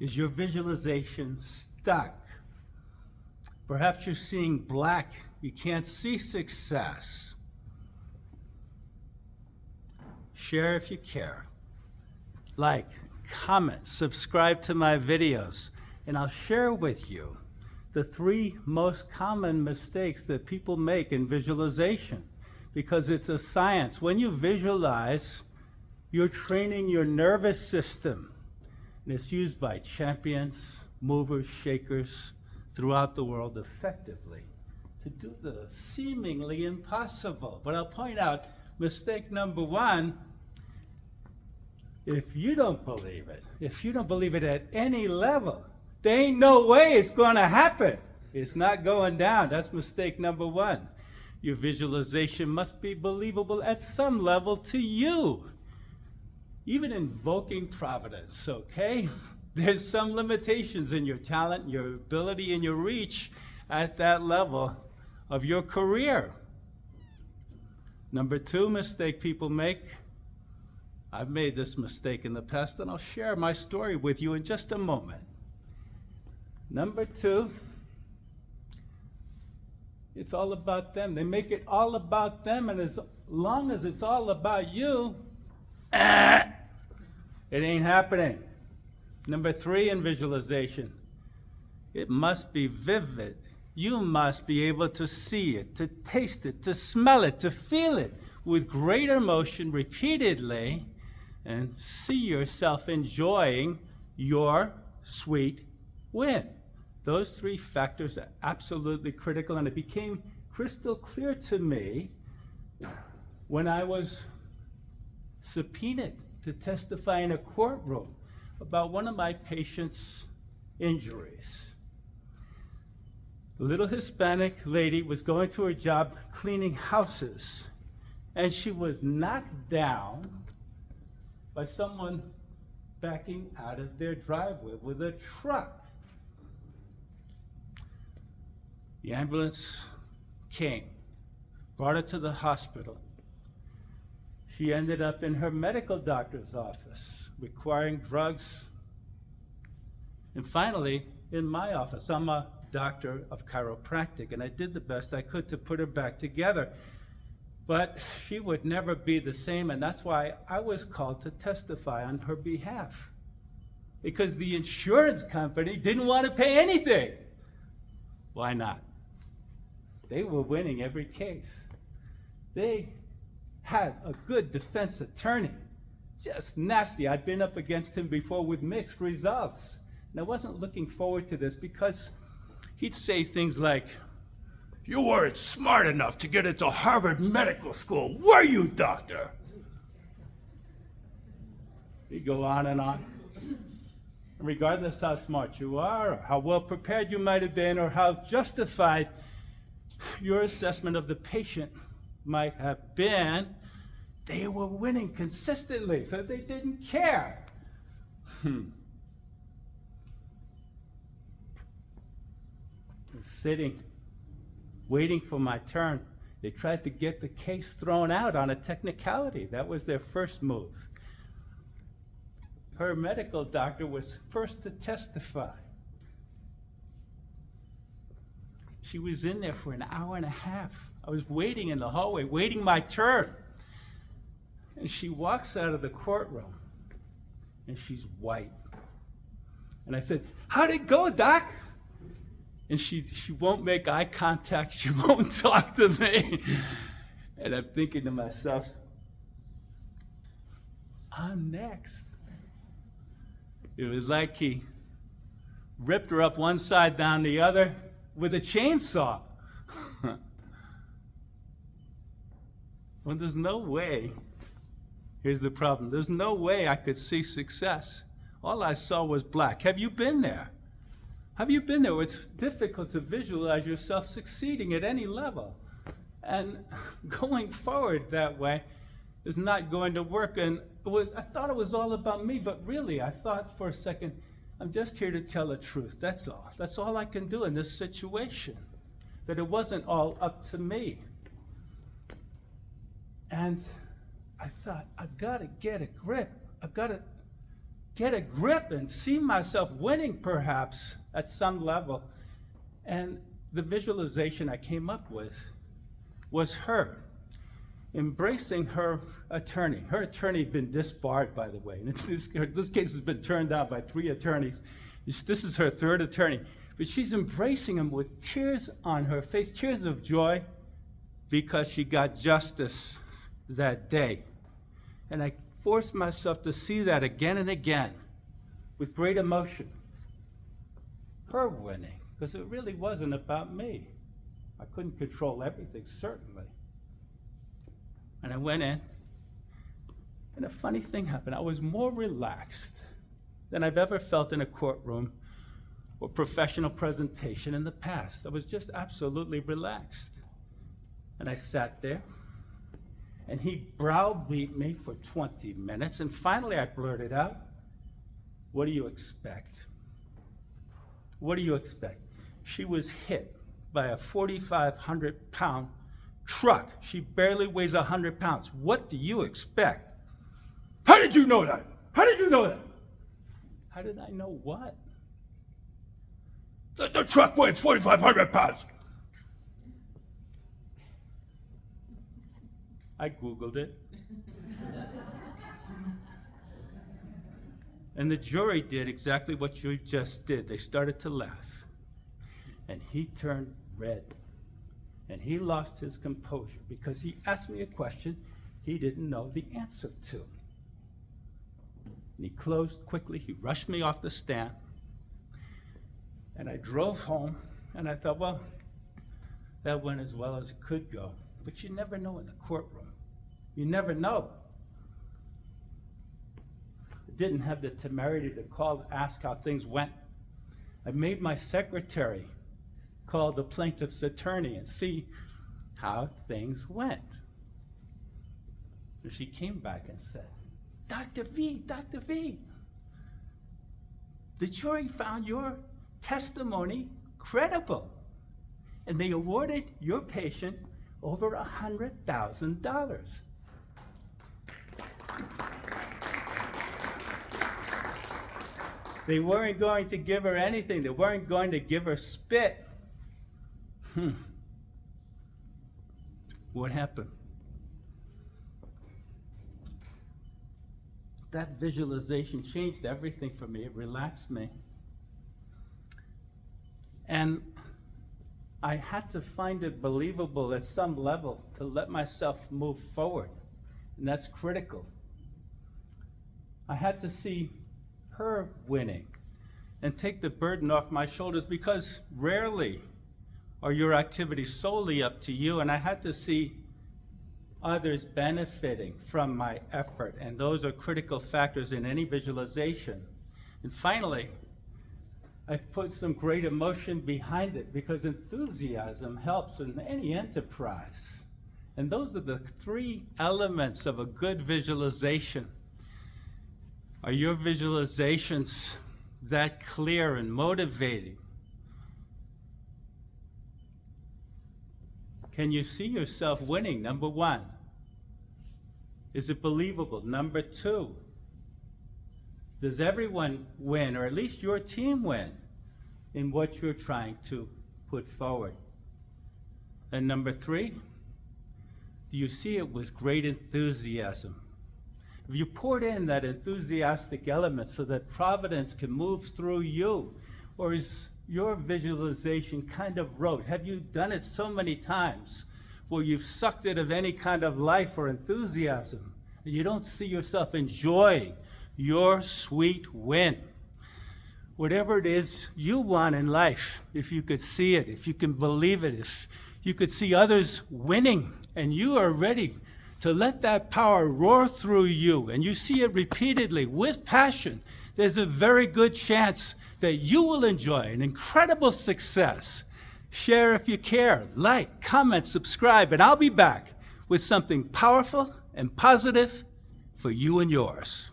Is your visualization stuck? Perhaps you're seeing black. You can't see success. Share if you care. Like, comment, subscribe to my videos, and I'll share with you the 3 most common mistakes that people make in visualization, because it's a science. When you visualize, you're training your nervous system, and it's used by champions, movers, shakers throughout the world effectively to do the seemingly impossible. But I'll point out mistake number 1. If you don't believe it at any level, there ain't no way it's going to happen. It's not going down. That's mistake number 1. Your visualization must be believable at some level to you. Even invoking providence, okay? There's some limitations in your talent, your ability, and your reach at that level of your career. Number 2 mistake people make. I've made this mistake in the past, and I'll share my story with you in just a moment. Number 2, it's all about them. They make it all about them, and as long as it's all about you, it ain't happening. Number 3 in visualization, it must be vivid. You must be able to see it, to taste it, to smell it, to feel it with great emotion repeatedly, and see yourself enjoying your sweet win. Those 3 factors are absolutely critical, and it became crystal clear to me when I was subpoenaed to testify in a courtroom about one of my patients' injuries. A little Hispanic lady was going to her job cleaning houses, and she was knocked down by someone backing out of their driveway with a truck. The ambulance came, brought her to the hospital. She ended up in her medical doctor's office, requiring drugs. And finally, in my office. I'm a doctor of chiropractic, and I did the best I could to put her back together. But she would never be the same, and that's why I was called to testify on her behalf. Because the insurance company didn't want to pay anything. Why not? They were winning every case. They had a good defense attorney, just nasty. I'd been up against him before with mixed results. And I wasn't looking forward to this because he'd say things like, "You weren't smart enough to get into Harvard Medical School, were you, doctor?" He'd go on and on. And regardless how smart you are, or how well prepared you might have been, or how justified your assessment of the patient might have been, they were winning consistently, so they didn't care. Sitting, waiting for my turn, they tried to get the case thrown out on a technicality. That was their first move. Her medical doctor was first to testify. She was in there for an hour and a half. I was waiting in the hallway, waiting my turn. And she walks out of the courtroom, and she's white. And I said, "How'd it go, Doc?" And she won't make eye contact. She won't talk to me. And I'm thinking to myself, I'm next. It was like he ripped her up one side, down the other with a chainsaw. Well, there's no way. Here's the problem. There's no way I could see success. All I saw was black. Have you been there? Have you been there? It's difficult to visualize yourself succeeding at any level. And going forward that way is not going to work. And I thought it was all about me, but really, I thought for a second, I'm just here to tell the truth. That's all. That's all I can do in this situation. That it wasn't all up to me. And I thought, I've got to get a grip. I've got to get a grip and see myself winning perhaps at some level. And the visualization I came up with was her embracing her attorney. Her attorney had been disbarred, by the way. And this case has been turned down by 3 attorneys. This is her 3rd attorney. But she's embracing him with tears on her face, tears of joy, because she got justice that day. And I forced myself to see that again and again with great emotion. Her winning, because it really wasn't about me. I couldn't control everything, certainly. And I went in, and a funny thing happened. I was more relaxed than I've ever felt in a courtroom or professional presentation in the past. I was just absolutely relaxed. And I sat there, and he browbeat me for 20 minutes, and finally I blurted out, "What do you expect? What do you expect?" She was hit by a 4,500-pound truck. She barely weighs 100 pounds. What do you expect? How did you know that? How did you know that? How did I know what? The truck weighed 4,500 pounds. I Googled it. And the jury did exactly what you just did. They started to laugh. And he turned red. And he lost his composure because he asked me a question he didn't know the answer to. And he closed quickly. He rushed me off the stand. And I drove home, and I thought, well, that went as well as it could go. But you never know in the courtroom. You never know. I didn't have the temerity to call to ask how things went. I made my secretary call the plaintiff's attorney and see how things went. And she came back and said, Dr. V, the jury found your testimony credible, and they awarded your patient over $100,000. They weren't going to give her anything. They weren't going to give her spit. What happened? That visualization changed everything for me. It relaxed me. And I had to find it believable at some level to let myself move forward. And that's critical. I had to see her winning and take the burden off my shoulders, because rarely are your activities solely up to you. And I had to see others benefiting from my effort. And those are critical factors in any visualization. And finally, I put some great emotion behind it, because enthusiasm helps in any enterprise. And those are the 3 elements of a good visualization. Are your visualizations that clear and motivating? Can you see yourself winning? Number 1. Is it believable? Number 2. Does everyone win, or at least your team win, in what you're trying to put forward? And number 3, do you see it with great enthusiasm? Have you poured in that enthusiastic element so that providence can move through you? Or is your visualization kind of rote? Have you done it so many times where you've sucked it of any kind of life or enthusiasm, and you don't see yourself enjoying your sweet win? Whatever it is you want in life, if you could see it, if you can believe it, if you could see others winning, and you are ready to let that power roar through you, and you see it repeatedly with passion, there's a very good chance that you will enjoy an incredible success. Share if you care, like, comment, subscribe, and I'll be back with something powerful and positive for you and yours.